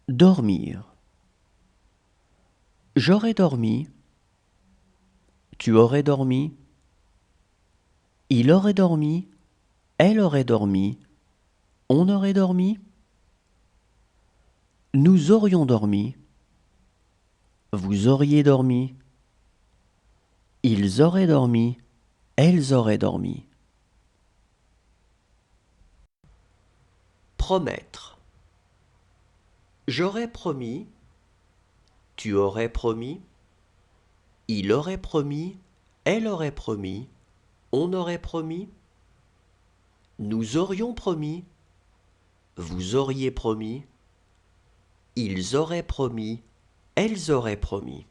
Dormir. J'aurais dormi. Tu aurais dormi. Il aurait dormi. Elle aurait dormi. On aurait dormi. Nous aurions dormi. Vous auriez dormi. Ils auraient dormi. Elles auraient dormi. Promettre. J'aurais promis. Tu aurais promis. Il aurait promis. Elle aurait promis. On aurait promis. Nous aurions promis. Vous auriez promis. Ils auraient promis. Elles auraient promis.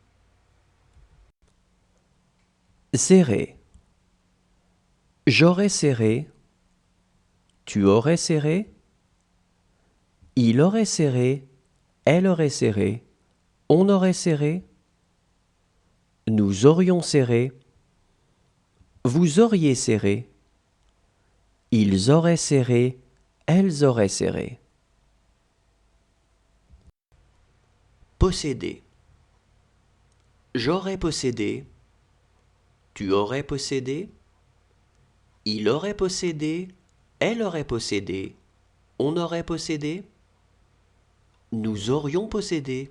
Serrer. J'aurais serré. Tu aurais serré. Il aurait serré. Elle aurait serré. On aurait serré. Nous aurions serré. Vous auriez serré. Ils auraient serré. Elles auraient serré. Posséder. J'aurais possédé. Tu aurais possédé. Il aurait possédé. Elle aurait possédé. On aurait possédé. Nous aurions possédé.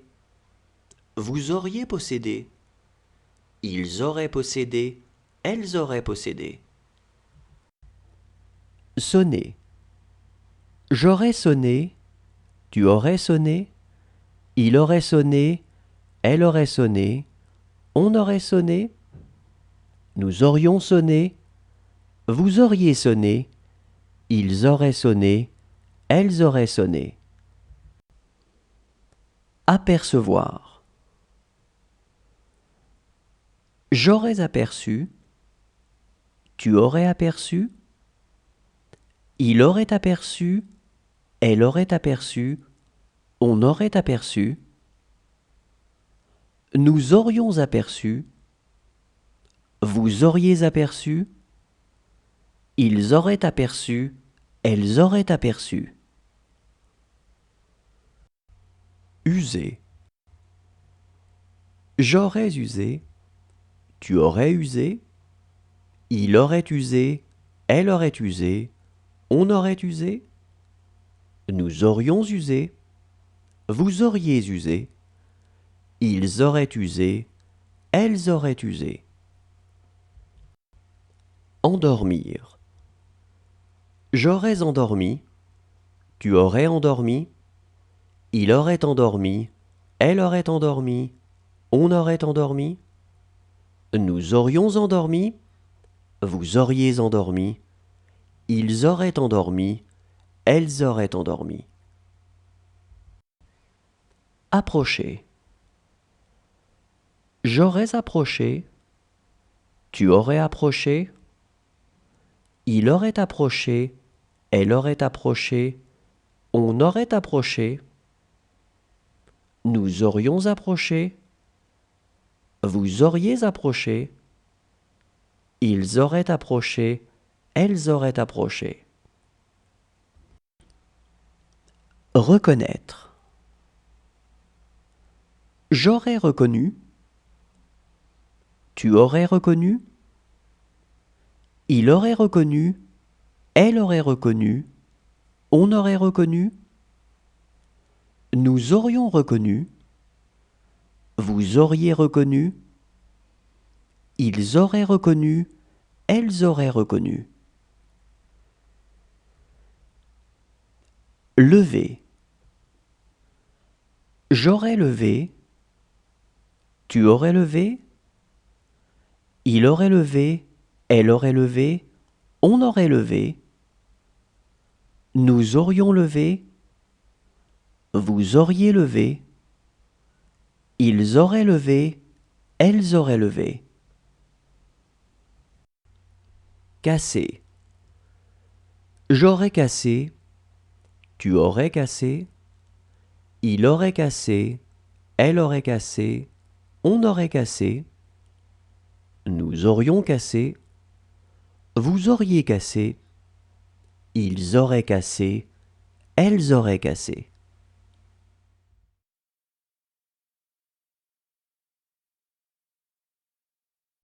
Vous auriez possédé. Ils auraient possédé. Elles auraient possédé. Sonner. J'aurais sonné. Tu aurais sonné. Il aurait sonné. Elle aurait sonné. On aurait sonné. Nous aurions sonné. Vous auriez sonné. Ils auraient sonné. Elles auraient sonné. Apercevoir. J'aurais aperçu. Tu aurais aperçu. Il aurait aperçu. Elle aurait aperçu. On aurait aperçu. Nous aurions aperçu. Vous auriez aperçu. Ils auraient aperçu. Elles auraient aperçu. User. J'aurais usé. Tu aurais usé. Il aurait usé. Elle aurait usé. On aurait usé. Nous aurions usé. Vous auriez usé. Ils auraient usé. Elles auraient usé. Endormir. J'aurais endormi. Tu aurais endormi. Il aurait endormi. Elle aurait endormi. On aurait endormi. Nous aurions endormi. Vous auriez endormi. Ils auraient endormi. Elles auraient endormi. Approcher. J'aurais approché. Tu aurais approché. Il aurait approché. Elle aurait approché. On aurait approché. Nous aurions approché. Vous auriez approché. Ils auraient approché. Elles auraient approché. Reconnaître. J'aurais reconnu. Tu aurais reconnu. Il aurait reconnu. Elle aurait reconnu. On aurait reconnu. Nous aurions reconnu. Vous auriez reconnu. Ils auraient reconnu. Elles auraient reconnu. Lever. J'aurais levé. Tu aurais levé. Il aurait levé. Elle aurait levé. On aurait levé. Nous aurions levé. Vous auriez levé. Ils auraient levé. Elles auraient levé. Casser. J'aurais cassé. Tu aurais cassé. Il aurait cassé. Elle aurait cassé. On aurait cassé. Nous aurions cassé. Vous auriez cassé. Ils auraient cassé. Elles auraient cassé.